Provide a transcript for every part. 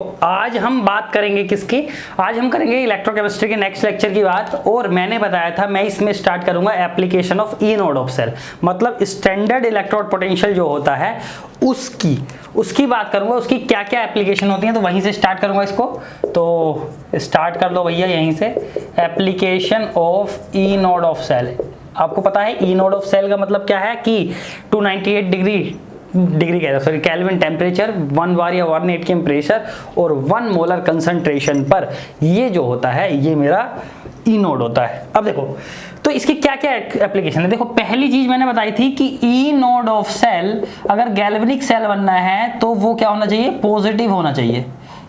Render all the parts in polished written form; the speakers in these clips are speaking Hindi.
आज हम बात करेंगे किसकी? आज हम करेंगे इलेक्ट्रोकेमिस्ट्री के नेक्स्ट लेक्चर की बात। और मैंने बताया था मैं इसमें स्टार्ट करूंगा application of E naught of cell, मतलब स्टैंडर्ड इलेक्ट्रोड पोटेंशियल जो होता है उसकी बात करूंगा, उसकी क्या क्या एप्लीकेशन होती है, तो वहीं से स्टार्ट करूंगा इसको। तो स्टार्ट कर लो भैया यहीं से, application of E naught of cell. आपको पता है ई नोड ऑफ सेल का मतलब क्या है कि 298 डिग्री कह रहा सॉरी केल्विन टेम्परेचर, 1 बार या 1 atm प्रेशर और 1 मोलर कंसंट्रेशन पर ये जो होता है ये मेरा ई नोड होता है। अब देखो तो इसकी क्या क्या एप्लीकेशन है। देखो पहली चीज मैंने बताई थी कि ई नोड ऑफ सेल अगर गैल्वेनिक सेल बनना है तो वो क्या होना चाहिए, पॉजिटिव होना चाहिए।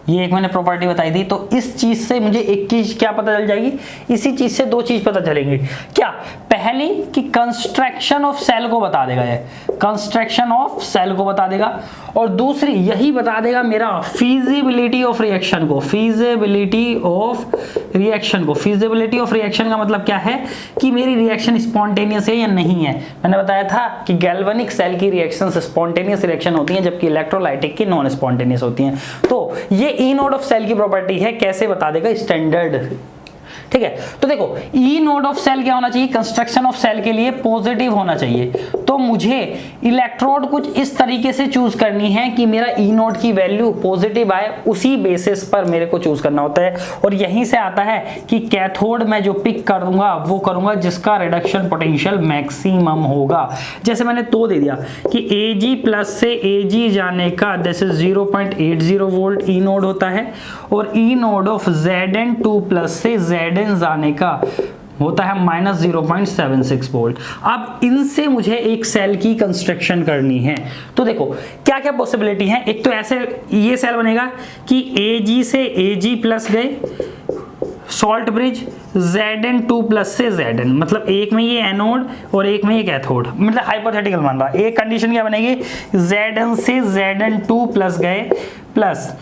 ये एक मैंने प्रॉपर्टी बताई थी। तो इस चीज से मुझे एक चीज क्या पता चल जाएगी, इसी चीज से दो चीज पता चलेंगी। क्या? पहली कि कंस्ट्रक्शन ऑफ सेल को बता देगा, ये कंस्ट्रक्शन ऑफ सेल को बता देगा, और दूसरी यही बता देगा मेरा फिजिबिलिटी ऑफ रिएक्शन को। फिजिबिलिटी ऑफ रिएक्शन का मतलब क्या है कि मेरी रिएक्शन स्पॉन्टेनियस है या नहीं है। मैंने बताया था कि गैल्वेनिक सेल की रिएक्शन स्पॉन्टेनियस रिएक्शन होती है जबकि इलेक्ट्रोलाइटिक की नॉन स्पॉन्टेनियस होती हैं। तो ये ई नोड ऑफ सेल की प्रॉपर्टी है, कैसे बता देगा, स्टैंडर्ड। ठीक है, तो देखो ई नोड ऑफ सेल क्या होना चाहिए, कंस्ट्रक्शन ऑफ सेल के लिए पॉजिटिव होना चाहिए। तो मुझे इलेक्ट्रोड कुछ इस तरीके से चूज करनी है कि मेरा ई नोड की वैल्यू पॉजिटिव आए, उसी बेसिस पर मेरे को चूज करना होता है। और यहीं से आता है कि कैथोड मैं जो पिक करूंगा वो करूंगा जिसका रिडक्शन पोटेंशियल मैक्सिमम होगा। जैसे मैंने तो दे दिया कि Ag प्लस से Ag जाने का this is 0.80 volt E node होता है, और E naught of Zn2 plus से Zn जाने का होता है -0.76 वोल्ट। अब इनसे मुझे एक सेल की कंस्ट्रक्शन करनी है। तो देखो क्या क्या पॉसिबिलिटी है। एक तो ऐसे ये सेल बनेगा कि Ag से Ag प्लस गए, सॉल्ट ब्रिज, Zn2 प्लस से Zn, मतलब एक में ये एनोड और एक में ये कैथोड, मतलब हाइपोथेटिकल मान रहा। एक कंडीशन क्या बनेगी, Zn से Zn2 प्लस गए प्लस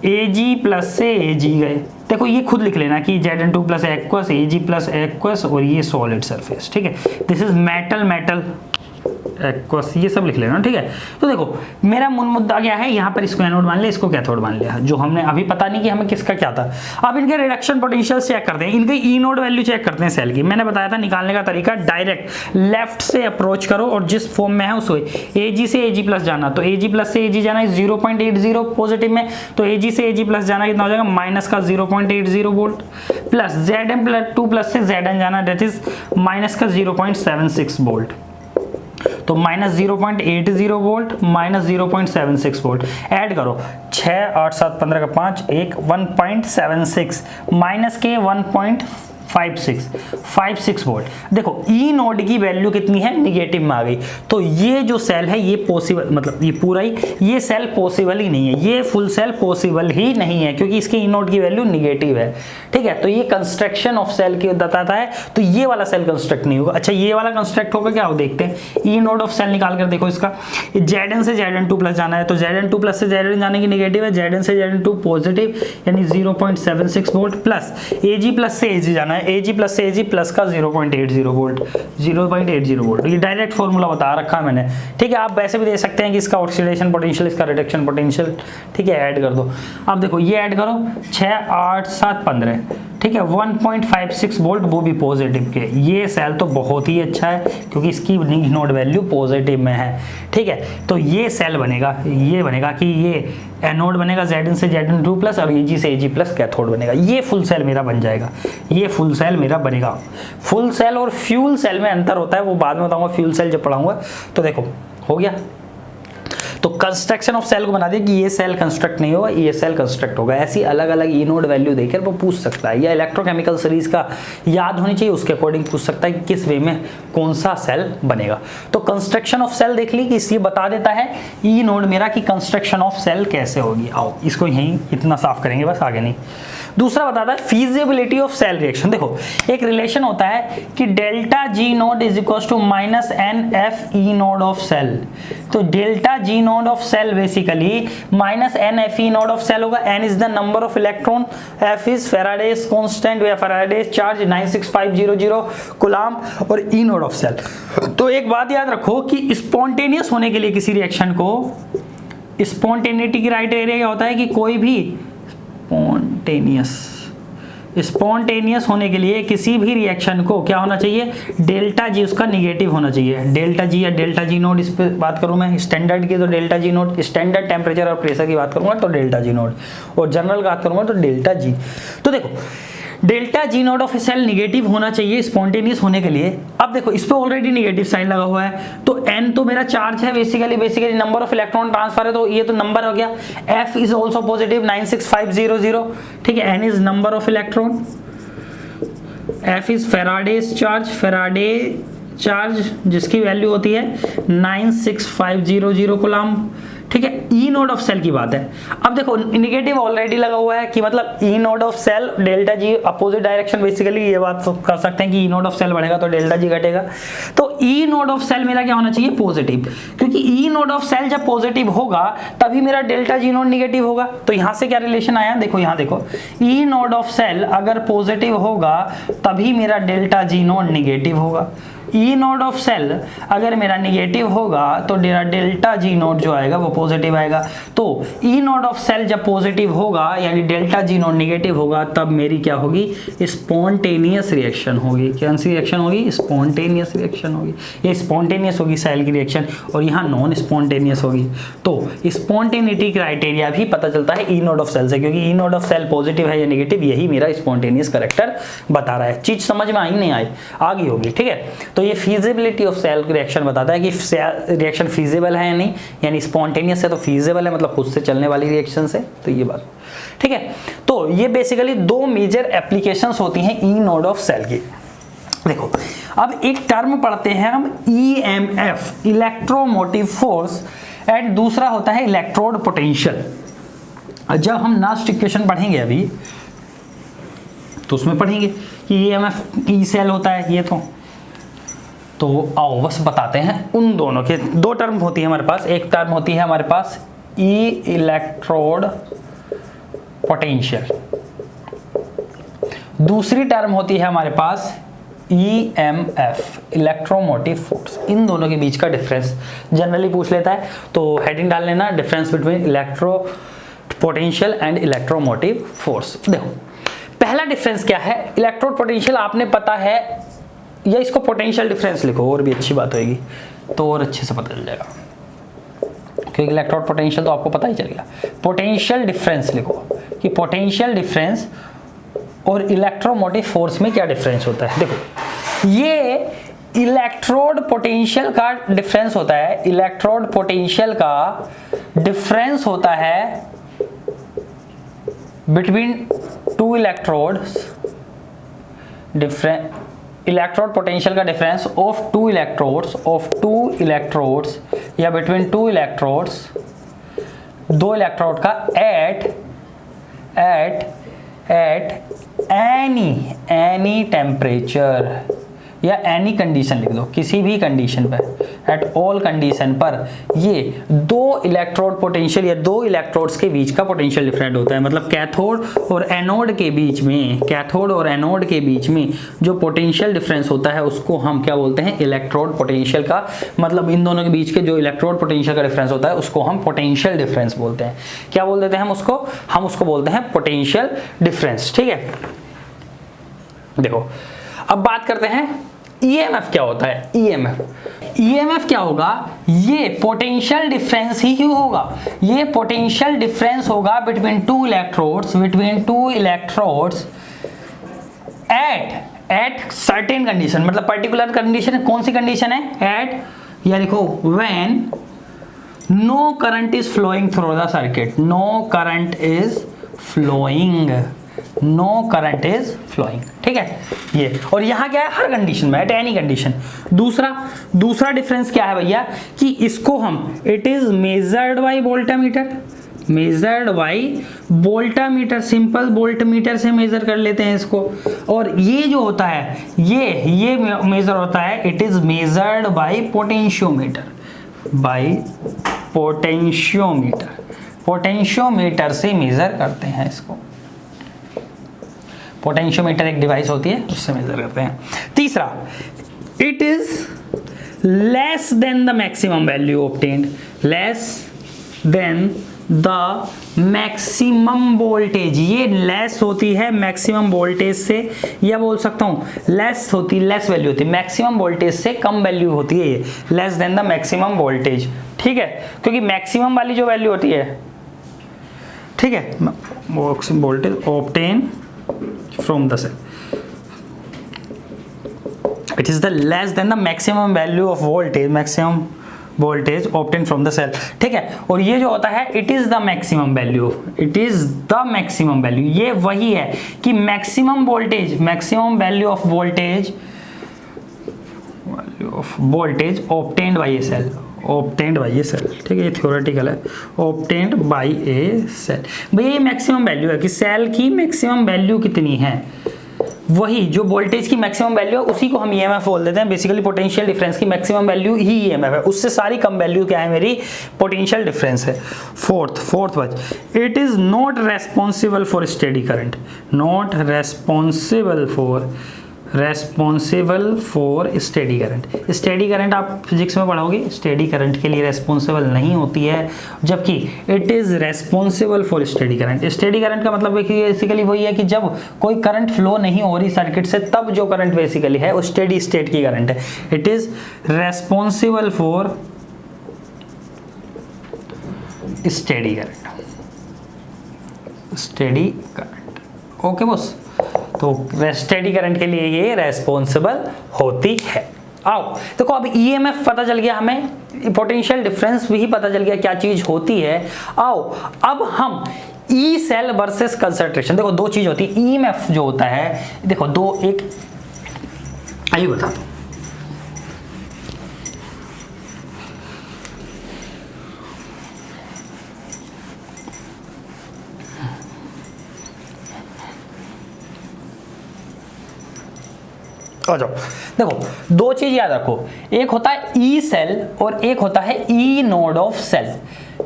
Ag प्लस से Ag गए। देखो ये खुद लिख लेना कि Zn2 plus aqueous, Ag plus aqueous और ये सॉलिड सरफेस। ठीक है, दिस इज मेटल एक्वस, ये सब लिख लेना। ठीक है, तो देखो मेरा मूल मुद्दा क्या है, यहाँ पर इसको एनोड मान लिया, इसको कैथोड मान लिया, जो हमने अभी पता नहीं कि हमें किसका क्या था। अब इनके रिडक्शन पोटेंशियल चेक करते हैं, इनके ई नोड वैल्यू चेक करते हैं सेल की। मैंने बताया था निकालने का तरीका डायरेक्ट लेफ्ट से अप्रोच करो और जिस फॉर्म में है उसको Ag से Ag प्लस जाना, तो Ag प्लस से Ag जाना 0.80 पॉजिटिव में, तो Ag से Ag प्लस जाना कितना हो जाएगा, माइनस का 0.80 वोल्ट, प्लस Zn2 प्लस से Zn जाना डेट इज माइनस का 0.76 वोल्ट। तो minus 0.80 volt minus 0.76 volt add करो, 6 8 7 15 का 5 1 1.76 माइनस के 1.56 वोल्ट। देखो ई नोड की वैल्यू कितनी है, निगेटिव में आ गई। तो ये जो सेल है ये पॉसिबल, मतलब ये पूरा ही ये सेल पॉसिबल ही नहीं है, ये फुल सेल पॉसिबल ही नहीं है क्योंकि इसके ई नोड की वैल्यू निगेटिव है। ठीक है, तो ये कंस्ट्रक्शन ऑफ सेल की बताता है, तो ये वाला सेल कंस्ट्रक्ट नहीं होगा। अच्छा ये वाला कंस्ट्रक्ट होगा क्या, वो देखते हैं। ई नोड ऑफ सेल निकाल कर देखो, इसका Zn से Zn2 प्लस जाना है, तो Zn2 प्लस से Zn जाने की निगेटिव है, Zn से Zn2 पॉजिटिव यानी 0.76 वोल्ट, प्लस Ag प्लस से Ag जाना है, Ag प्लस से Ag प्लस का 0.80 वोल्ट, 0.80 वोल्ट। ये डायरेक्ट फॉर्मूला बता रखा है मैंने। ठीक है, आप वैसे भी दे सकते हैं कि इसका ऑक्सीडेशन पोटेंशियल, इसका रिडक्शन पोटेंशियल। ठीक है, ऐड कर दो। अब देखो ये ऐड करो, 6 8 7 15, ठीक है, 1.56 वोल्ट, वो भी पॉजिटिव के। ये सेल तो बहुत ही अच्छा है क्योंकि इसकी नोड वैल्यू पॉजिटिव में है। ठीक है, तो ये सेल बनेगा, ये बनेगा कि ये एनोड बनेगा Zn से Zn2 प्लस और Ag से Ag प्लस कैथोड बनेगा। ये फुल सेल मेरा बन जाएगा, ये फुल सेल मेरा बनेगा। फुल सेल और फ्यूल सेल में अंतर होता है, वो बाद में बताऊंगा फ्यूल सेल जब पढ़ाऊंगा। तो देखो हो गया, तो कंस्ट्रक्शन ऑफ सेल को बना दिया कि ये सेल कंस्ट्रक्ट नहीं होगा, ये सेल कंस्ट्रक्ट होगा। ऐसी अलग अलग ई नोड वैल्यू देकर वो पूछ सकता है, या इलेक्ट्रोकेमिकल सीरीज का याद होनी चाहिए, उसके अकॉर्डिंग पूछ सकता है कि किस वे में कौन सा सेल बनेगा। तो कंस्ट्रक्शन ऑफ सेल देख ली कि ये बता देता है ई नोड मेरा कि कंस्ट्रक्शन ऑफ सेल कैसे होगी। आओ इसको यहीं इतना साफ करेंगे बस, आगे नहीं। दूसरा बताता है फिजिबिलिटी ऑफ सेल रिएक्शन। देखो एक रिलेशन होता है कि delta G naught is equal to minus N F E naught of cell. तो delta G naught of cell basically minus N F E naught of cell होगा। N is the number of electron, F is Faraday's constant या फेराडेज चार्ज 96500 कूलम, और ई नोड ऑफ सेल। तो एक बात याद रखो कि स्पॉन्टेनियस होने के लिए किसी रिएक्शन को स्पॉन्टेनिटी क्राइटेरिया क्या होता है कि कोई भी स्पॉन्टेनियस होने के लिए किसी भी रिएक्शन को क्या होना चाहिए, डेल्टा जी उसका निगेटिव होना चाहिए। डेल्टा जी या डेल्टा जी नोट, इस पर बात करूं मैं स्टैंडर्ड की तो delta G naught, standard temperature और प्रेशर की बात करूंगा तो डेल्टा जी नोट, और जनरल बात करूंगा तो डेल्टा जी। तो देखो delta G naught of a cell negative होना चाहिए स्पॉन्टेनियस होने के लिए। अब देखो इस पे ऑलरेडी निगेटिव साइन लगा हुआ है, तो n तो मेरा चार्ज है, basically number of electron transfer है, तो ये तो नंबर हो गया। f इज ऑल्सो पॉजिटिव 96500, ठीक है। n is number of electron, f is Faraday's charge जिसकी वैल्यू होती है 96500 कूलम्ब, ठीक है। ई नोड ऑफ सेल की बात है। अब देखो निगेटिव ऑलरेडी लगा हुआ है कि मतलब E naught of cell delta G opposite direction, basically ये बात तो कर सकते हैं कि ई नोड ऑफ सेल बढ़ेगा तो डेल्टा जी घटेगा। तो ई नोड ऑफ सेल मेरा क्या होना चाहिए, पॉजिटिव, क्योंकि ई नोड ऑफ सेल जब पॉजिटिव होगा तभी मेरा डेल्टा जी नोड निगेटिव होगा। तो यहां से क्या रिलेशन आया, देखो यहाँ देखो, ई नोड ऑफ सेल अगर पॉजिटिव होगा तभी मेरा डेल्टा जी नोड निगेटिव होगा। ई नोड ऑफ सेल अगर मेरा निगेटिव होगा तो मेरा डेल्टा जी नोड जो आएगा वो पॉजिटिव आएगा। तो ई नोड ऑफ सेल जब पॉजिटिव होगा यानी डेल्टा जी नोड निगेटिव होगा तब मेरी क्या होगी, स्पॉन्टेनियस रिएक्शन होगी। कौन सी रिएक्शन होगी, स्पॉन्टेनियस रिएक्शन होगी। ये स्पॉन्टेनियस होगी सेल की रिएक्शन, और यहाँ नॉन स्पॉन्टेनियस होगी। तो स्पॉन्टेनिटी क्राइटेरिया भी पता चलता है ई नोड ऑफ सेल से, क्योंकि E naught of cell positive है या निगेटिव यही मेरा स्पॉन्टेनियस कैरेक्टर बता रहा है। चीज समझ में आई नहीं आई, आगे होगी, ठीक है। तो ये फीजिबिलिटी ऑफ सेल रिएक्शन बताता है कि रिएक्शन फीजिबल है या नहीं, यानी स्पॉन्टेनियस है तो फीजिबल है, मतलब खुद से चलने वाली रिएक्शन से, तो ये बात, ठीक है। तो ये बेसिकली दो मेजर एप्लीकेशंस होती हैं ई नोड ऑफ सेल की। देखो अब एक टर्म पढ़ते हैं हम ईएमएफ, इलेक्ट्रोमोटिव फोर्स, एंड दूसरा होता है इलेक्ट्रोड पोटेंशियल। जब हम लास्ट इक्वेशन पढ़ेंगे अभी तो उसमें पढ़ेंगे कि ईएमएफ ई सेल होता है, ये तो आओ बस बताते हैं उन दोनों के। दो टर्म होती है हमारे पास, एक टर्म होती है हमारे पास ई इलेक्ट्रोड पोटेंशियल, दूसरी टर्म होती है हमारे पास ईएमएफ, इलेक्ट्रोमोटिव फोर्स। इन दोनों के बीच का डिफरेंस जनरली पूछ लेता है, तो हेडिंग डाल लेना, difference between electro potential and electromotive force. देखो पहला डिफरेंस क्या है, इलेक्ट्रोड पोटेंशियल आपने पता है, या इसको पोटेंशियल डिफरेंस लिखो और भी अच्छी बात होगी, तो और अच्छे से पता चल जाएगा, क्योंकि इलेक्ट्रोड पोटेंशियल तो आपको पता ही चलेगा। पोटेंशियल डिफरेंस लिखो कि पोटेंशियल डिफरेंस और इलेक्ट्रोमोटिव फोर्स में क्या डिफरेंस होता है। देखो ये इलेक्ट्रोड पोटेंशियल का डिफरेंस होता है, इलेक्ट्रोड पोटेंशियल का डिफरेंस होता है between two electrodes, electrode potential का डिफरेंस ऑफ टू इलेक्ट्रोड्स या बिटवीन टू इलेक्ट्रोड्स, दो इलेक्ट्रोड का एट एनी टेम्परेचर या एनी कंडीशन लिख दो, किसी भी कंडीशन पर, एट ऑल कंडीशन पर ये दो इलेक्ट्रोड पोटेंशियल या दो इलेक्ट्रोड्स के बीच का पोटेंशियल डिफरेंट होता है। मतलब कैथोड और एनोड के बीच में जो पोटेंशियल डिफरेंस होता है उसको हम क्या बोलते हैं, इलेक्ट्रोड पोटेंशियल का, मतलब इन दोनों के बीच के जो इलेक्ट्रोड पोटेंशियल का डिफरेंस होता है उसको हम पोटेंशियल डिफरेंस बोलते हैं। क्या बोल देते हैं हम उसको बोलते हैं पोटेंशियल डिफरेंस, ठीक है। देखो अब बात करते हैं ईएमएफ क्या होता है। ईएमएफ क्या होगा, ये पोटेंशियल डिफरेंस ही क्यों होगा, ये पोटेंशियल डिफरेंस होगा between two electrodes at certain condition. मतलब पर्टिकुलर कंडीशन, कौन सी कंडीशन है, एट, या लिखो when no current is flowing through the circuit, no current is flowing, ठीक है ये। और यहाँ क्या है, हर कंडीशन में, एट एनी कंडीशन। दूसरा डिफरेंस क्या है भैया, कि इसको हम, it is measured by voltameter, simple voltmeter से मेजर कर लेते हैं इसको। और ये जो होता है ये मेजर होता है, it is measured bye potentiometer से मेजर करते हैं इसको। पोटेंशियोमीटर एक डिवाइस होती है, उससे मेजर करते हैं। तीसरा, it is less than the maximum value obtained, less than the maximum voltage, ये लेस होती है मैक्सिमम वोल्टेज से, या बोल सकता हूं लेस वैल्यू होती है, मैक्सिमम वोल्टेज से कम वैल्यू होती है ये, less than the maximum voltage, ठीक है, क्योंकि मैक्सिमम वाली जो वैल्यू होती है, ठीक है, voltage obtain from the cell, it is the less than the maximum value of voltage, maximum voltage obtain from the cell, ठीक है। और ये जो होता है it is the maximum value, it is the maximum value, ये वही है कि maximum voltage, maximum value of voltage obtained by a cell, obtained by a cell, ठीक है, ये थ्योरेटिकल है, ऑब्टेन्ड बाय ए सेल। भैया ये मैक्सिमम वैल्यू है कि सेल की मैक्सिमम वैल्यू कितनी है, वही जो वोल्टेज की मैक्सिमम वैल्यू है उसी को हम ईएमएफ बोल देते हैं। बेसिकली पोटेंशियल डिफरेंस की मैक्सिमम वैल्यू ही ईएमएफ है, उससे सारी कम वैल्यू क्या है मेरी, पोटेंशियल डिफरेंस है। Fourth word, it is not responsible for steady current, not responsible for steady current. Steady current आप फिजिक्स में पढ़ोगे, स्टेडी करंट के लिए रेस्पॉन्सिबल नहीं होती है, जबकि it is responsible for steady current. Steady current का मतलब बेसिकली वही है कि जब कोई करंट फ्लो नहीं हो रही सर्किट से, तब जो करंट बेसिकली है वो स्टेडी स्टेट की करंट है। It is responsible for steady current, steady current, okay boss. तो स्टेडी करंट के लिए ये रेस्पॉन्सिबल होती है। आओ देखो, अब ईएमएफ पता चल गया हमें, पोटेंशियल डिफरेंस भी पता चल गया क्या चीज होती है। आओ अब हम ई सेल वर्सेस कंसंट्रेशन, देखो दो चीज होती है। ईएमएफ जो होता है, देखो दो, एक आइए बता दो, आ जाओ। देखो दो चीज याद रखो, एक होता है ई सेल और एक होता है ई नोड ऑफ सेल।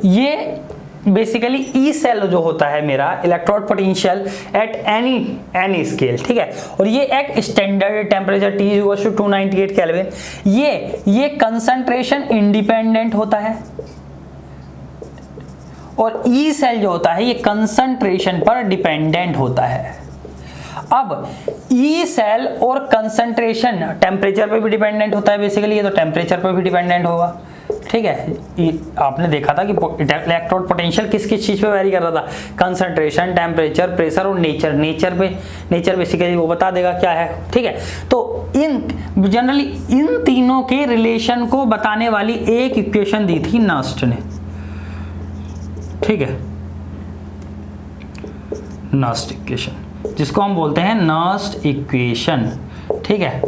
ये बेसिकली ई सेल जो होता है मेरा electrode potential at any scale, ठीक है, और ये एक स्टैंडर्ड टेम्परेचर T = 298 केल्विन। ये कंसंट्रेशन इंडिपेंडेंट होता है, और ई सेल जो होता है ये कंसंट्रेशन पर डिपेंडेंट होता है। अब ई सेल और कंसंट्रेशन टेम्परेचर पे भी डिपेंडेंट होता है, बेसिकली ये तो टेम्परेचर पे भी डिपेंडेंट होगा, ठीक है। आपने देखा था कि इलेक्ट्रोड पोटेंशियल किस किस चीज पे वेरी कर रहा था, कंसंट्रेशन, टेम्परेचर, प्रेशर और नेचर बेसिकली वो बता देगा क्या है, ठीक है। तो जनरली इन तीनों के रिलेशन को बताने वाली एक इक्वेशन दी थी नर्स्ट ने, ठीक है, नर्स्ट इक्वेशन, जिसको हम बोलते हैं नर्स्ट इक्वेशन, ठीक है।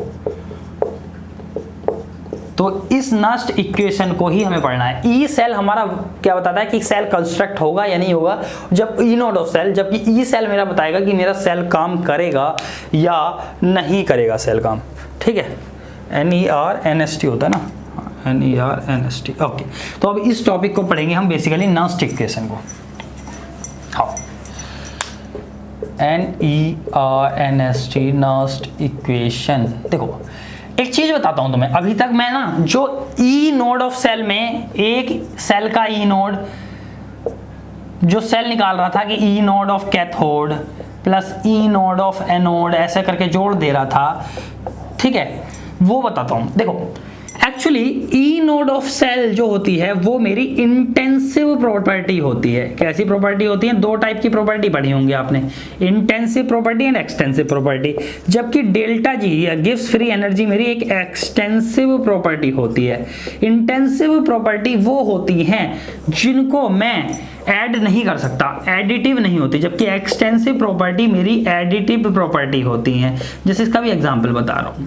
तो इस नर्स्ट इक्वेशन को ही हमें पढ़ना है। ई सेल हमारा क्या बताता है कि सेल कंस्ट्रक्ट होगा या नहीं होगा, जब ई नोड ऑफ सेल, जबकि ई सेल मेरा बताएगा कि मेरा सेल काम करेगा या नहीं करेगा सेल काम, ठीक है। NERNST होता है ना, NERNST, ओके। तो अब इस टॉपिक को पढ़ेंगे हम बेसिकली नर्स्ट इक्वेशन को। हाँ, NERNST नर्स्ट इक्वेशन। देखो एक चीज बताता हूं तुम्हें, अभी तक मैं ना जो ई नोड ऑफ सेल में एक सेल का ई नोड जो सेल निकाल रहा था कि ई naught of cathode plus E naught of anode ऐसे करके जोड़ दे रहा था, ठीक है, वो बताता हूं। देखो actually E naught of cell जो होती है वो मेरी इंटेंसिव प्रॉपर्टी होती है। कैसी प्रॉपर्टी होती है? दो टाइप की प्रॉपर्टी पढ़ी होंगी आपने, intensive property and extensive property. जबकि डेल्टा जी या गिव्स फ्री एनर्जी मेरी एक एक्सटेंसिव प्रॉपर्टी होती है। इंटेंसिव प्रॉपर्टी वो होती हैं जिनको मैं ऐड नहीं कर सकता, एडिटिव नहीं होती, जबकि एक्सटेंसिव प्रॉपर्टी मेरी एडिटिव प्रॉपर्टी होती हैं। जैसे इसका भी एग्जांपल बता रहा हूं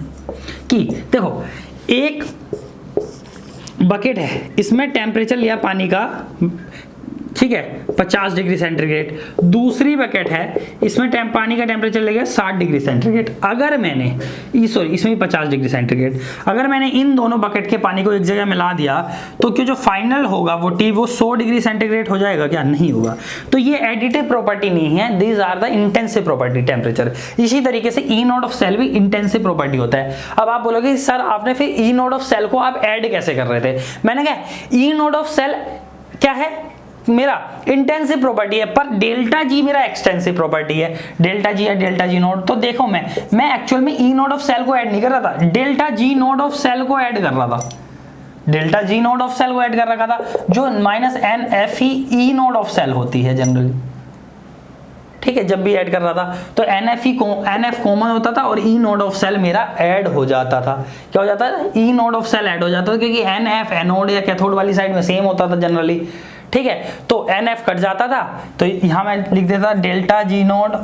कि देखो एक बकेट है, इसमें टेम्परेचर लिया पानी का, ठीक है, 50 डिग्री सेंटीग्रेड। दूसरी बकेट है, इसमें पानी का टेम्परेचर लेगा 60 डिग्री सेंटीग्रेड। अगर मैंने इसमें 50 डिग्री सेंटीग्रेड, अगर मैंने इन दोनों बकेट के पानी को एक जगह मिला दिया तो जो फाइनल होगा वो 100 डिग्री सेंटीग्रेड हो जाएगा क्या? नहीं होगा। तो ये एडिटिव प्रॉपर्टी नहीं है, these are the intensive property temperature. इसी तरीके से ई नोड ऑफ सेल भी इंटेंसिव प्रॉपर्टी होता है। अब आप बोलोगे सर आपने फिर ई नोड ऑफ सेल को आप ऐड कैसे कर रहे थे? मैंने कहा ई नोड ऑफ सेल क्या है? मेरा इंटेंसिव प्रॉपर्टी है, पर डेल्टा जी मेरा एक्सटेंसिव प्रॉपर्टी है, डेल्टा जी या डेल्टा जी नोड। तो देखो मैं एक्चुअल में ई नोड ऑफ सेल को ऐड नहीं कर रहा था, delta G naught of cell को ऐड कर रहा था, delta G naught of cell को ऐड कर रखा था, जो माइनस एन एफ ही ई नोड ऑफ सेल होती है जनरली, ठीक है। जब भी ऐड कर रहा था तो एन एफ कॉमन होता था और ई नोड ऑफ सेल मेरा ऐड हो जाता था। क्या हो जाता था? E naught of cell add हो जाता था, क्योंकि एन एफ एनोड या कैथोड वाली साइड में सेम होता था जनरली, ठीक है। तो एन एफ कट जाता था, तो यहां मैं लिख देता delta G naught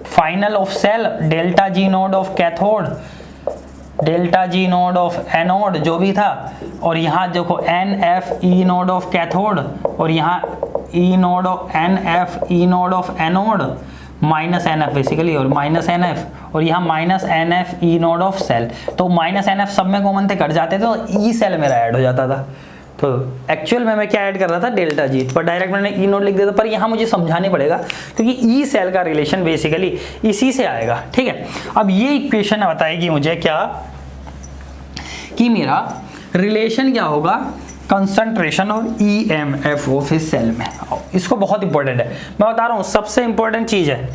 final of cell, delta G naught of cathode, delta G naught of anode जो भी था, और यहाँ देखो N F E naught of cathode, और यहाँ E naught of N F E naught of anode minus N F basically, और माइनस एन एफ, और यहाँ minus N F E naught of cell. तो माइनस एन एफ सब में कॉमन थे, कट जाते थे, तो ई सेल मेरा ऐड हो जाता था। तो एक्चुअल में मैं क्या ऐड कर रहा था? डेल्टा जी, पर डायरेक्ट मैंने ई नोड लिख दिया था, पर यहाँ मुझे समझाने पड़ेगा क्योंकि ई सेल का रिलेशन बेसिकली इसी से आएगा, ठीक है। अब ये इक्वेशन बताएगी मुझे क्या कि मेरा रिलेशन क्या होगा कंसंट्रेशन और EMF ऑफ इस सेल में। इसको बहुत इंपॉर्टेंट है, मैं बता रहा हूं, सबसे इंपॉर्टेंट चीज है,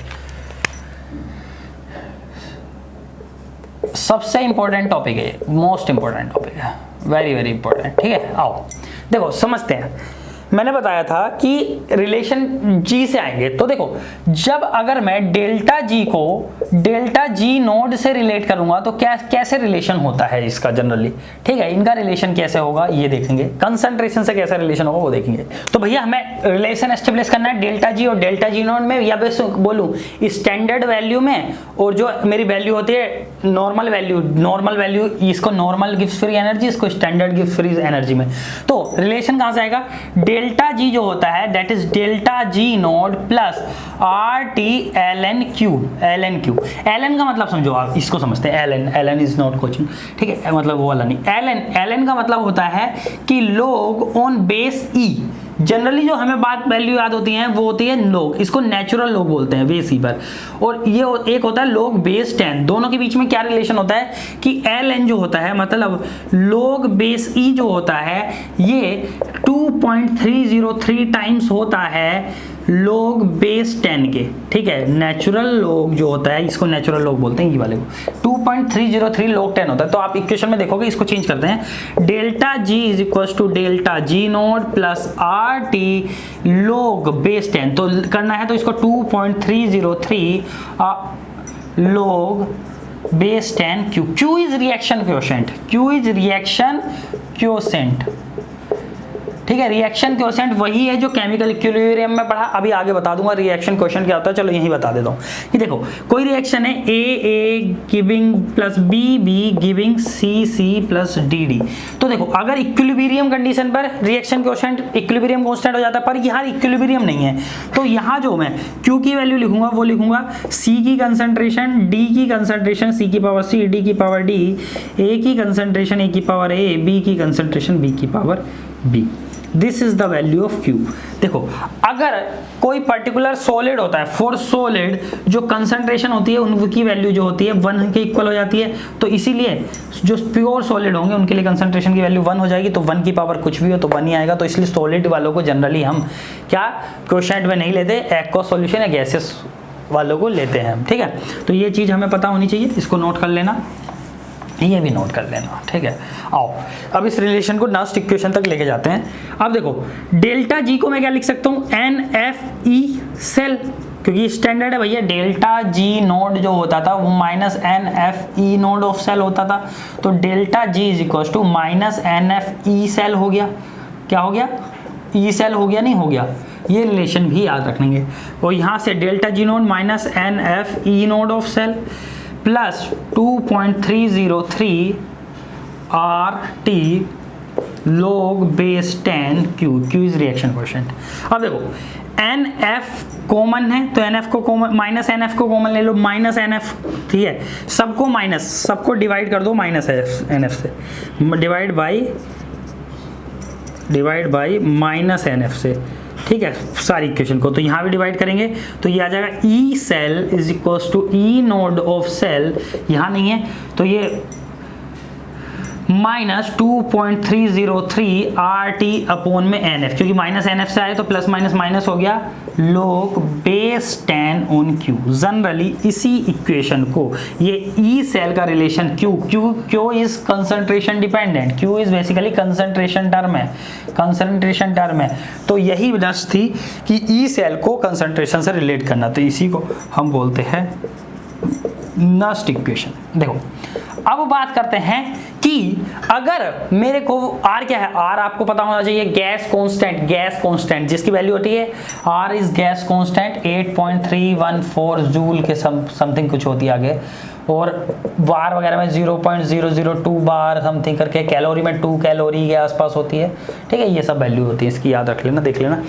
सबसे इंपॉर्टेंट टॉपिक है, मोस्ट इंपॉर्टेंट टॉपिक है, वेरी वेरी इंपॉर्टेंट, ठीक है। आओ देखो समझते हैं। मैंने बताया था कि रिलेशन जी से आएंगे, तो देखो जब अगर मैं डेल्टा जी को डेल्टा जी नोड से रिलेट करूंगा तो कैसे रिलेशन होता है इसका जनरली, ठीक है। इनका रिलेशन कैसे होगा ये देखेंगे, कंसंट्रेशन से कैसा रिलेशन होगा वो देखेंगे। तो भैया हमें रिलेशन एस्टेब्लिश करना है डेल्टा जी और डेल्टा जी नोड में, या बस बोलूं स्टैंडर्ड वैल्यू में, और जो मेरी वैल्यू होती है नॉर्मल वैल्यू, इसको नॉर्मल गिव्स फ्री एनर्जी, इसको स्टैंडर्ड गिव्स फ्री एनर्जी में। तो रिलेशन कहां से आएगा? डेल्टा जी जो होता है that is delta G naught plus R T L N Q. L N का मतलब समझो आप, इसको समझते हैं, L N is not coaching, ठीक है, मतलब वो वाला नहीं। एल एन का मतलब होता है कि लोग ऑन बेस ई। जनरली जो हमें बात वैल्यू याद होती है वो होती है लोग, इसको नेचुरल लोग बोलते हैं बेस ई पर, और ये एक होता है लोग बेस 10। दोनों के बीच में क्या रिलेशन होता है कि एल एन जो होता है मतलब लोग बेस ई जो होता है ये 2.303 टाइम्स होता है लोग बेस 10 के, ठीक है। नेचुरल लोग जो होता है इसको नेचुरल लोग बोलते हैं, ये वाले को 2.303 लोग 10 होता है। तो आप इक्वेशन में देखोगे, इसको चेंज करते हैं, delta G is equal to delta G naught plus R T log base 10। तो करना है तो इसको 2.303 log base 10 Q. Q is reaction quotient, Q is reaction quotient, ठीक है। रिएक्शन क्वोशेंट वही है जो केमिकल इक्विलिब्रियम में पढ़ा, अभी आगे बता दूंगा रिएक्शन क्वोशेंट क्या होता है। चलो यही बता देता हूँ कि देखो कोई रिएक्शन है A giving plus B giving C plus D. तो देखो अगर इक्विलिब्रियम कंडीशन पर रिएक्शन क्वोशेंट इक्विलिब्रियम कांस्टेंट हो जाता है, पर यहाँ इक्विलिब्रियम नहीं है, तो यहाँ जो मैं क्यू की वैल्यू लिखूंगा वो लिखूंगा सी की कंसंट्रेशन, डी की कंसंट्रेशन सी की पावर सी, डी की पावर डी, ए की कंसंट्रेशन ए की पावर ए, बी की कंसंट्रेशन बी की power B. This is the value of Q. देखो अगर कोई पर्टिकुलर सॉलिड होता है, फॉर सॉलिड जो कंसंट्रेशन होती है उनकी वैल्यू जो होती है 1 के इक्वल हो जाती है, तो इसीलिए जो प्योर सॉलिड होंगे उनके लिए कंसंट्रेशन की वैल्यू 1 हो जाएगी, तो 1 की पावर कुछ भी हो तो 1 ही आएगा। तो इसलिए सॉलिड वालों को जनरली हम क्या क्वोशेंट में नहीं लेते, एक्वस सॉल्यूशन या गैसेस वालों को लेते हैं हम, ठीक है। तो ये चीज़ हमें पता होनी चाहिए, इसको नोट कर लेना, ये भी नोट कर लेना, ठीक है। आओ अब इस रिलेशन को नेक्स्ट इक्वेशन तक लेके जाते हैं। अब देखो डेल्टा जी को मैं क्या लिख सकता हूँ, एन एफ ई सेल, क्योंकि स्टैंडर्ड है भैया, डेल्टा जी नोड जो होता था वो minus N F E naught of cell होता था, तो delta G is equal to minus N F E cell हो गया। क्या हो गया? ई सेल हो गया, नहीं हो गया? ये रिलेशन भी याद रखेंगे। और यहाँ से delta G naught minus N F E naught of cell plus 2.303 R T log base 10 Q is reaction quotient. अब देखो एन एफ कॉमन है तो एन एफ को कॉमन, माइनस एन एफ को कॉमन ले लो, माइनस एन एफ, ठीक है। सबको माइनस, सबको डिवाइड कर दो माइनस एन एफ से, divide by minus N F से, ठीक है, सारी इक्वेशन को। तो यहाँ भी डिवाइड करेंगे तो ये आ जाएगा E cell is equals to E naught of cell, यहाँ नहीं है तो ये माइनस 2.303 RT अपॉन में NF, क्योंकि माइनस NF से आए तो प्लस माइनस माइनस हो गया, log base 10 on Q। Generally इसी इक्वेशन को ये E सेल का relation Q is concentration dependent, Q is basically concentration term है, कंसंट्रेशन टर्म है। तो यही वजह थी कि E सेल को कंसंट्रेशन से रिलेट करना, तो इसी को हम बोलते हैं नस्ट इक्वेशन। देखो अब बात करते हैं कि अगर मेरे को R क्या है, R आपको पता होना चाहिए गैस कांस्टेंट जिसकी वैल्यू होती है R is gas constant 8.314 joule के समथिंग कुछ होती है आगे, और बार वगैरह में 0.002 बार समथिंग करके, कैलोरी में 2 कैलोरी के आसपास होती है, ठीक है, ये सब वैल्यू होती है, इसकी याद रख लेना, देख लेना।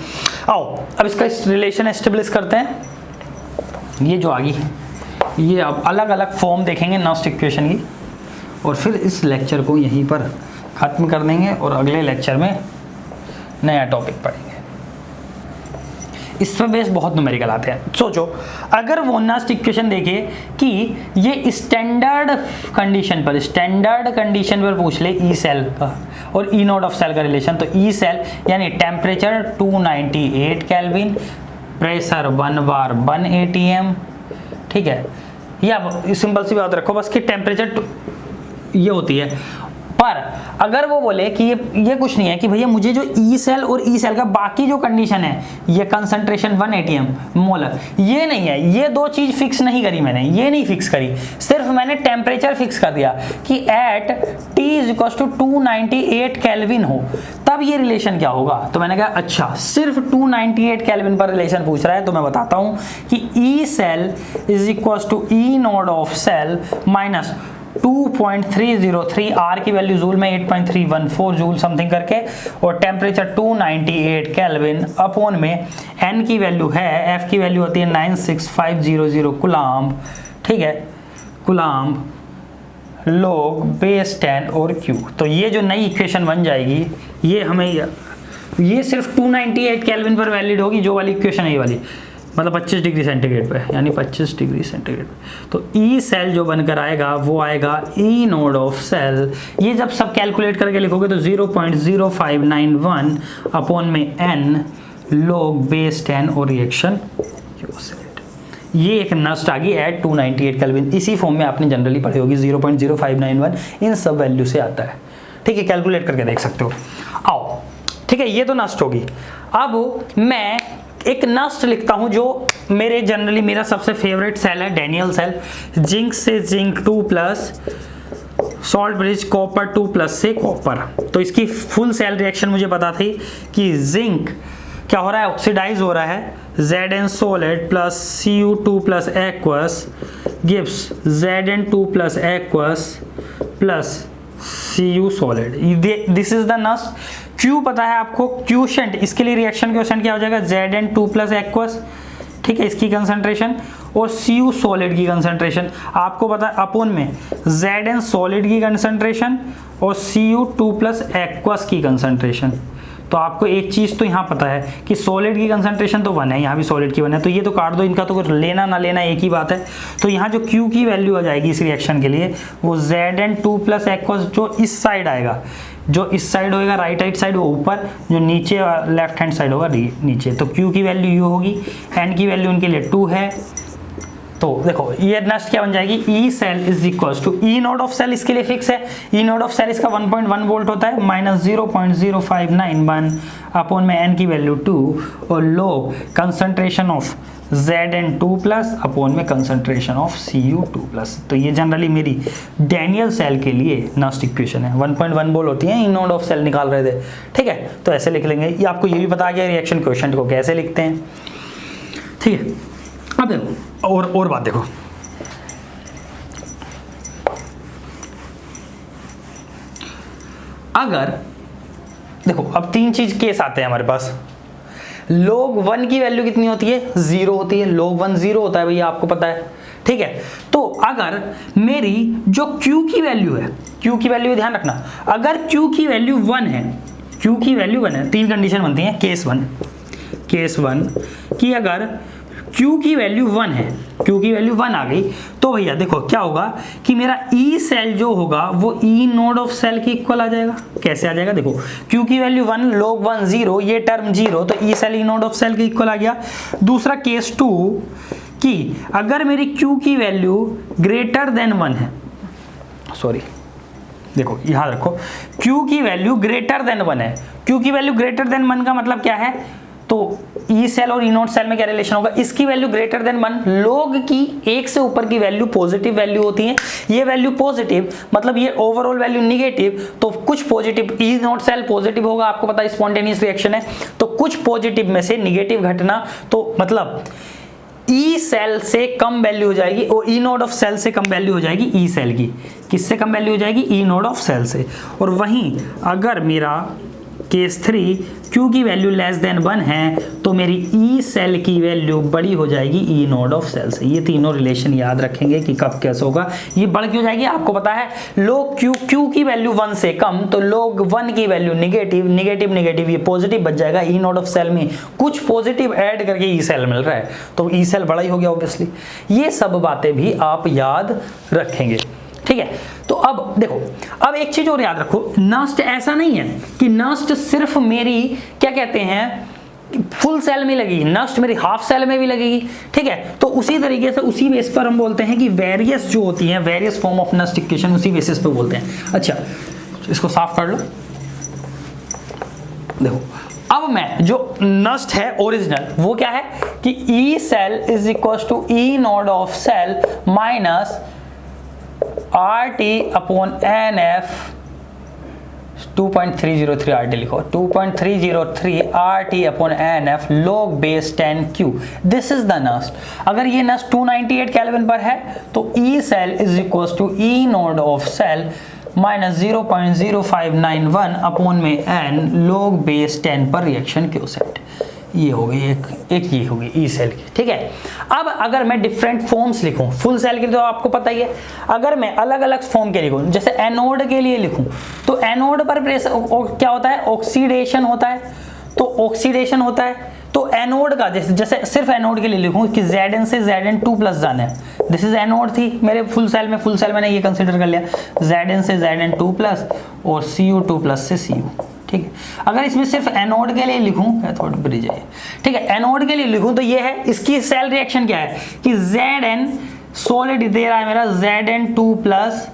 आओ अब इसका रिलेशन एस्टेब्लिश करते हैं। ये जो आ गई ये अब अलग अलग फॉर्म देखेंगे नस्ट इक्वेशन की, और फिर इस लेक्चर को यहीं पर ख़त्म कर देंगे और अगले लेक्चर में नया टॉपिक पढ़ेंगे। इस पर बेस बहुत न्यूमेरिकल आते हैं। सोचो अगर वो नस्ट इक्वेशन देखे कि ये स्टैंडर्ड कंडीशन पर पूछ ले ई सेल का और ई नोड ऑफ सेल का रिलेशन, तो ई सेल यानी टेम्परेचर 298 केल्विन, प्रेशर 1 बार 1 ATM, ठीक है, या सिंपल सी बात रखो बस कि टेम्परेचर ये होती है। पर अगर वो बोले कि ये कुछ नहीं है कि भैया मुझे जो ई सेल और ई सेल का बाकी जो कंडीशन है, ये कंसंट्रेशन 1 ATM मोलर, ये नहीं है, ये दो चीज फिक्स नहीं करी मैंने, ये नहीं फिक्स करी, सिर्फ मैंने टेम्परेचर फिक्स कर दिया कि एट T = 298 केल्विन हो, तब ये रिलेशन क्या होगा। तो मैंने कहा अच्छा सिर्फ 298 केल्विन पर रिलेशन पूछ रहा है, तो मैं बताता हूं कि E cell = E naught of cell minus 2.303, R की वैल्यू जूल में 8.314 जूल समथिंग करके, और टेम्परेचर 298 केल्विन अपॉन में N की वैल्यू है, F की वैल्यू होती है 96500 कूलम्ब, ठीक है, कूलम्ब log बेस 10 और Q। तो ये जो नई इक्वेशन बन जाएगी ये हमें ये सिर्फ 298 केल्विन पर वैलिड होगी, जो वाली इक्वेशन है ये वाली, मतलब 25 डिग्री सेंटीग्रेड पे, यानी 25 डिग्री सेंटीग्रेड पे। तो ई सेल जो बनकर आएगा वो आएगा ई नोड ऑफ सेल, ये जब सब कैलकुलेट करके लिखोगे तो 0.0591 अपॉन में N log बेस 10 और रिएक्शन ये एक नस्ट आ गई एट 298 केल्विन। इसी फॉर्म में आपने जनरली पढ़ी होगी, 0.0591 इन सब वैल्यू से आता है, ठीक है, कैलकुलेट करके देख सकते हो। आओ ठीक है, ये तो नस्ट होगी। अब मैं एक नस्ट लिखता हूं जो मेरा सबसे फेवरेट सेल है, डैनियल सेल। जिंक से जिंक 2+, सॉल्ट ब्रिज कॉपर 2+ से कॉपर। तो इसकी फुल सेल रिएक्शन मुझे पता थी कि जिंक क्या हो रहा है, ऑक्सीडाइज हो रहा है, Zn solid plus Cu2 plus aqueous gives Zn2 plus aqueous plus Cu solid. This is the nust. Q पता है आपको, क्यूशेंट, इसके लिए रिएक्शन क्यूशेंट क्या हो जाएगा, Zn2 plus aqueous, ठीक है, इसकी कंसंट्रेशन, और Cu सॉलिड की कंसंट्रेशन आपको पता है अपॉन में Zn सॉलिड की कंसंट्रेशन और Cu2 plus aqueous की कंसंट्रेशन। तो आपको एक चीज़ तो यहाँ पता है कि सॉलिड की कंसंट्रेशन तो 1 है, यहाँ भी सॉलिड की 1 है, तो ये तो काट दो, इनका तो कुछ लेना ना लेना एक ही बात है। तो यहाँ जो Q की वैल्यू आ जाएगी इस रिएक्शन के लिए वो Zn2 plus aqueous, जो इस साइड आएगा, जो इस साइड होएगा राइट हैंड साइड वो ऊपर, जो नीचे लेफ्ट हैंड साइड होगा नीचे। तो Q की वैल्यू यू होगी, N की वैल्यू उनके लिए 2 है। तो देखो ये नस्ट क्या बन जाएगी, E cell is equal to E naught of cell, इसके लिए फिक्स है, ई नोड ऑफ सेल इसका 1.1 वोल्ट होता है, माइनस 0.0591 अपॉन में N की वैल्यू 2 और low concentration of Zn2 plus upon में कंसंट्रेशन ऑफ Cu2 प्लस। तो ये जनरली मेरी डैनियल सेल के लिए नस्ट इक्वेशन है, 1.1 वोल्ट होती है, ई नोड ऑफ सेल निकाल रहे थे, ठीक है। तो ऐसे लिख लेंगे, ये आपको ये भी पता गया रिएक्शन क्वोशिएंट को कैसे लिखते हैं, ठीक है। अब देखो और बात देखो, अगर देखो अब 3 चीज केस आते हैं हमारे पास। log 1 की वैल्यू कितनी होती है, 0 होती है, log 1 0 होता है भैया, आपको पता है, ठीक है। तो अगर मेरी जो Q की वैल्यू है, Q की वैल्यू ध्यान रखना, अगर Q की वैल्यू 1 है, Q की वैल्यू 1 है, 3 कंडीशन बनती हैं। केस 1 कि अगर Q की वैल्यू 1 है, Q की वैल्यू 1 आ गई, तो भैया देखो क्या होगा कि मेरा E सेल जो होगा वो E नोड ऑफ सेल के इक्वल आ जाएगा। कैसे आ जाएगा, देखो Q की वैल्यू 1, log 1 0, ये टर्म 0, तो E cell E node of cell के इक्वल आ गया। दूसरा केस 2 कि अगर मेरी Q की वैल्यू ग्रेटर देन 1 है, सॉरी देखो याद रखो, Q की वैल्यू ग्रेटर देन 1 है। Q की वैल्यू ग्रेटर देन 1 का मतलब क्या है, तो E सेल और E नोड सेल में क्या रिलेशन होगा, इसकी वैल्यू ग्रेटर देन 1, log की 1 से ऊपर की वैल्यू पॉजिटिव वैल्यू होती है, ये वैल्यू पॉजिटिव मतलब ये ओवरऑल वैल्यू निगेटिव, तो कुछ positive E naught cell positive होगा, आपको पता है स्पॉन्टेनियस रिएक्शन है, तो कुछ पॉजिटिव में से निगेटिव घटना, तो मतलब E सेल से कम वैल्यू हो जाएगी और E नोड ऑफ सेल से कम वैल्यू हो जाएगी E सेल की। किससे कम वैल्यू हो जाएगी, E नोड ऑफ सेल से। और वहीं अगर मेरा केस 3 Q की वैल्यू लेस देन 1 है तो मेरी E सेल की वैल्यू बड़ी हो जाएगी E नोड ऑफ सेल से। ये तीनों रिलेशन याद रखेंगे कि कब कैसे होगा, ये बढ़ क्यों जाएगी आपको पता है, log Q की वैल्यू 1 से कम तो log 1 की वैल्यू नेगेटिव, नेगेटिव नेगेटिव ये पॉजिटिव बच जाएगा। E नोड ऑफ सेल में कुछ पॉजिटिव ऐड करके E सेल मिल रहा है तो E सेल बड़ा ही हो गया ऑब्वियसली। ये सब बातें भी आप याद रखेंगे, ठीक है। तो अब देखो, अब एक चीज और याद रखो, नस्ट ऐसा नहीं है कि नस्ट सिर्फ मेरी क्या कहते हैं फुल सेल में लगेगी, नस्ट मेरी हाफ सेल में भी लगेगी, ठीक है। तो उसी तरीके से उसी बेस पर हम बोलते हैं कि वेरियस जो होती हैं, various form of Nernst equation उसी बेसिस पे बोलते हैं। अच्छा इसको साफ कर लो, देखो अब मैं जो नस्ट है ओरिजिनल वो क्या है कि E cell is equal to E node of cell minus RT upon NF 2.303 RT लिखो, 2.303 RT upon NF log base 10Q, this is the Nernst. अगर ये नस्ट 298 केल्विन पर है तो E cell is equal to E node of cell minus 0.0591 upon में N log बेस 10 पर रिएक्शन क्यूसेंट। ये हो गई एक ये होगी E सेल की, ठीक है। अब अगर मैं डिफरेंट फॉर्म्स लिखूं फुल सेल के, तो आपको पता ही है, अगर मैं अलग अलग फॉर्म के लिखूं, जैसे एनोड के लिए लिखूं तो एनोड पर प्रेशर क्या होता है, ऑक्सीडेशन होता है, तो ऑक्सीडेशन होता है तो एनोड का जैसे सिर्फ एनोड के लिए लिखूं कि Zn से Zn2 प्लस जाना है, दिस इज एनोड थी मेरे फुल सेल मैंने ये कंसिडर कर लिया, Zn से Zn2 प्लस और Cu2 प्लस से Cu, ठीक है। अगर इसमें सिर्फ एनोड के लिए लिखूं, कैथोड ब्रिज है, ठीक है, एनोड के लिए लिखूं तो ये है, इसकी सेल रिएक्शन क्या है कि Zn सॉलिड दे रहा है मेरा Zn2 plus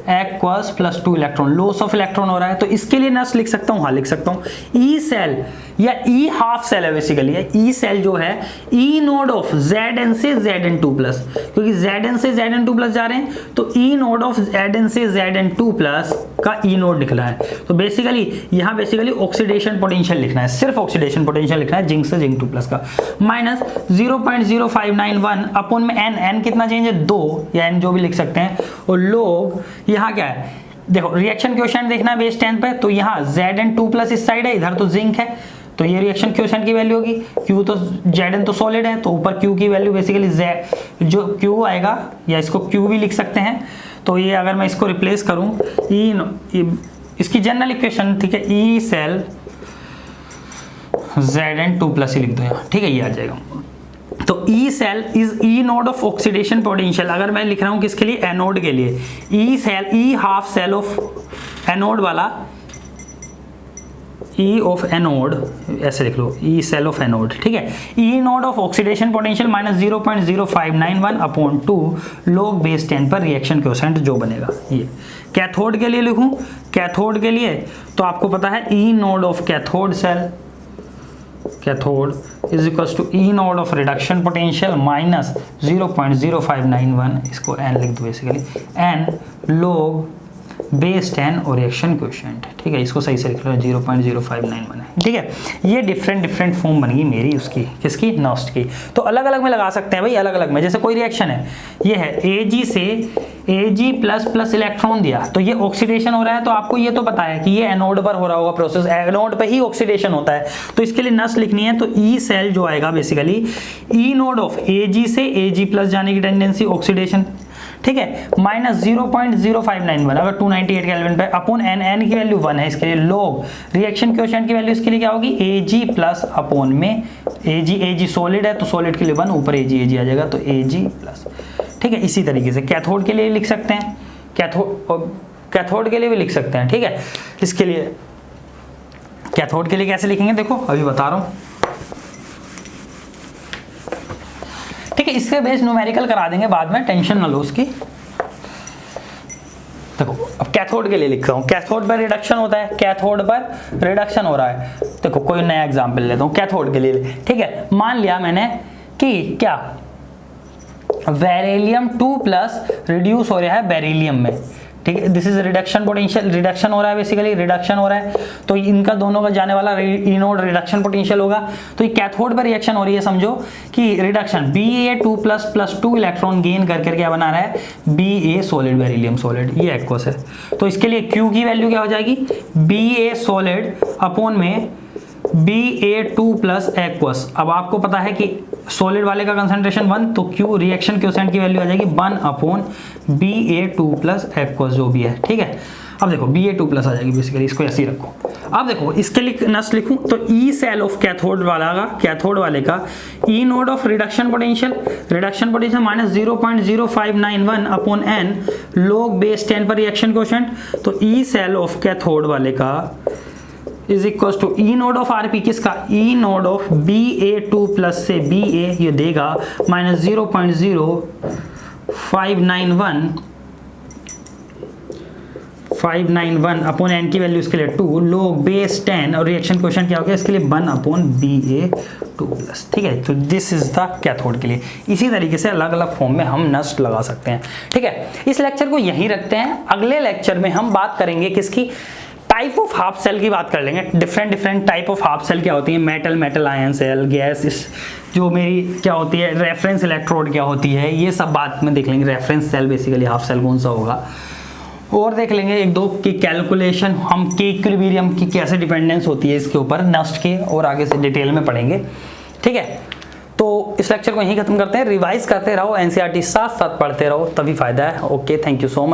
aqueous plus 2 electron, loss of electron हो रहा है, तो इसके लिए नस्ट लिख सकता हूँ, हाँ लिख सकता हूँ E सेल या E हाफ सेल है बेसिकली, E सेल जो है E नोड ऑफ Zn से Zn2 प्लस, क्योंकि Zn से Zn2 प्लस जा रहे हैं तो E नोड ऑफ Zn से Zn2 प्लस का E नोड निकला है, तो बेसिकली यहाँ बेसिकली ऑक्सीडेशन पोटेंशियल लिखना है, सिर्फ ऑक्सीडेशन पोटेंशियल लिखना है जिंक से जिंक 2 प्लस का, माइनस 0.0591 अपॉन में N कितना चेंज है 2 या N जो भी लिख सकते हैं, और लोग यहाँ क्या है, देखो रिएक्शन क्वोशिएंट देखना है बेस 10 पे, तो यहाँ Zn2 प्लस इस साइड है, इधर तो जिंक है, तो ये रिएक्शन क्वोशिएंट की वैल्यू होगी, Q तो Zn तो सॉलिड है तो ऊपर Q की वैल्यू बेसिकली जो Q आएगा, या इसको Q भी लिख सकते हैं, तो ये अगर मैं इसको रिप्लेस करूं इसकी जनरल इक्वेशन, ठीक है, E सेल Zn2 प्लस ही लिख दो यहाँ, ठीक है, ये आ जाएगा। तो E cell is E node of oxidation potential, अगर मैं लिख रहा हूं किसके लिए, एनोड के लिए, E cell E half cell of anode वाला, E ऑफ एनोड ऐसे लिख लो, E सेल ऑफ एनोड, ठीक है, E node of oxidation potential minus 0.0591 upon 2 log base 10 पर रिएक्शन क्वोशिएंट जो बनेगा। ये कैथोड के लिए लिखूं, कैथोड के लिए तो आपको पता है E node of cathode cell, cathode is equal to E node of reduction potential minus 0.0591, इसको N लिख दो बेसिकली, N log बेस 10 और रिएक्शन क्वोशिएंट, ठीक है, इसको सही से लिख लो 0.0591 है, ठीक है। ये डिफरेंट फॉर्म बनेगी मेरी उसकी, किसकी, नस्ट की, तो अलग अलग में लगा सकते हैं भाई, अलग अलग में, जैसे कोई रिएक्शन है, ये है Ag से Ag प्लस प्लस इलेक्ट्रॉन दिया, तो ये ऑक्सीडेशन हो रहा है, तो आपको ये तो पता है कि ये एनोड पर हो रहा होगा प्रोसेस, एनोड पे ही ऑक्सीडेशन होता है, तो इसके लिए नस्ट लिखनी है, तो E सेल जो आएगा basically E node of Ag से Ag प्लस जाने की टेंडेंसी ऑक्सीडेशन, ठीक है, -0.0591 अगर 298 केल्विन पे अपॉन एन, एन की वैल्यू 1 है इसके लिए, लोग रिएक्शन क्वोशिएंट की वैल्यू इसके लिए क्या होगी, Ag प्लस अपॉन में Ag सॉलिड है तो सॉलिड के लिए 1, ऊपर Ag आ जाएगा तो Ag प्लस। ठीक है, इसी तरीके से कैथोड के लिए लिख सकते हैं, कैथोड के लिए भी लिख सकते हैं। ठीक है, इसके लिए कैथोड के लिए कैसे लिखेंगे देखो अभी बता रहा हूं। ठीक है, इसके बेस न्यूमेरिकल करा देंगे बाद में, टेंशन ना लो उसकी। देखो अब कैथोड के लिए लिख रहा हूं, कैथोड पर रिडक्शन होता है, कैथोड पर रिडक्शन हो रहा है। देखो कोई नया एग्जांपल लेता हूं कैथोड के लिए। ठीक है, मान लिया मैंने कि क्या बेरिलियम 2 प्लस रिड्यूस हो रहा है बेरिलियम में। ठीक है, this is reduction potential, reduction हो रहा है, बेसिकली रिडक्शन हो रहा है, तो इनका दोनों का जाने वाला इनोड रिडक्शन पोटेंशियल होगा। तो ये कैथोड पर रिएक्शन हो रही है, समझो कि reduction Ba2 plus 2 electron gain कर क्या बना रहा है, Ba सॉलिड बेरिलियम सॉलिड, ये एक्वस है। तो इसके लिए Q की वैल्यू क्या हो जाएगी, Ba सॉलिड अपॉन में Ba2 प्लस एक्वस। अब आपको पता है कि सॉलिड वाले का कंसंट्रेशन 1, तो Q रिएक्शन क्वोशिएंट की वैल्यू आ जाएगी 1 अपॉन Ba2 प्लस एक्वस जो भी है। ठीक है, अब देखो Ba2 प्लस आ जाएगी, बेसिकली इसको ऐसे ही रखो। अब देखो इसके लिए नस्ट लिखूं तो ई सेल ऑफ कैथोड वाले का ई naught of reduction potential -0.0591 upon n log base 10 पर रिएक्शन क्वोशिएंट। तो ई सेल ऑफ कैथोड वाले का is equal to E naught of RP, किसका, E naught of Ba2 plus से Ba ये देगा -0.0591 अपॉन एन की वैल्यू इसके लिए 2 लोग बेस 10 और रिएक्शन क्वोशिएंट क्या हो गया इसके लिए 1 अपॉन Ba2 प्लस। ठीक है, तो दिस इज द कैथोड के लिए। इसी तरीके से अलग अलग फॉर्म में हम नस्ट लगा सकते हैं। ठीक है, इस लेक्चर को यहीं रखते हैं, अगले लेक्चर में हम बात करेंगे किसकी, टाइप ऑफ हाफ सेल की बात कर लेंगे। Different type of half cell क्या होती है, मेटल आयन सेल, गैस, जो मेरी क्या होती है रेफरेंस इलेक्ट्रोड क्या होती है, ये सब बात में देख लेंगे। Reference cell basically half cell कौन सा होगा, और देख लेंगे एक दो की कैलकुलेशन, हम के इक्विलिब्रियम की कैसे डिपेंडेंस होती है इसके ऊपर नस्ट के, और आगे से डिटेल में पढ़ेंगे। ठीक है, तो इस लेक्चर को यहीं खत्म करते हैं। रिवाइज करते रहो, एनसीईआरटी साथ साथ पढ़ते रहो, तभी फायदा है। Okay, thank you so much.